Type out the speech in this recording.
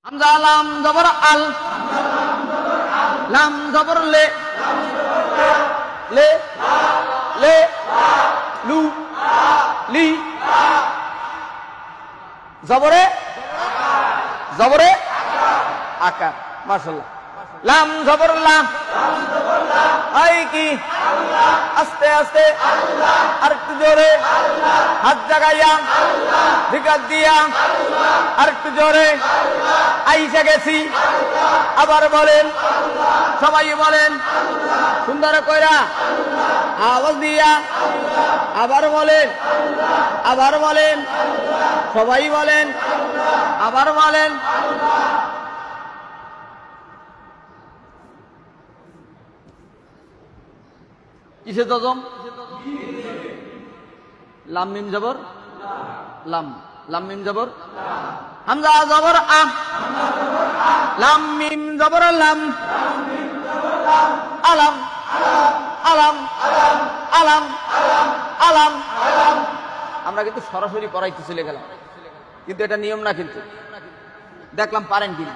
হামজা লাম জবর আল, লাম জবর লে, লে লে লু লি, জবরে জবরে আকার। মাশাআল্লাহ। লাম জবর লা, আই কি আস্তে আস্তে, আর একটু জোরে, হাত জাগাইয়া জিকার দিয়া, আর একটু জোরে, আইসা গেছি। আবার বলেন, সবাই বলেন সুন্দর কইরা আওয়াজ দিয়া, আবার বলেন, আবার বলেন, সবাই বলেন, আবার বলেন। কিসে জজম? লাম মিম জবর লাম, লাম মিম জবর হামজা জবর আ, লাম মিম জবর লাম, আলাম আলাম আলাম আলাম। আমরা কিন্তু সরাসরি পড়াইতে চলে গেলাম, কিন্তু এটা নিয়ম না, কিন্তু দেখলাম পারেন কিনা।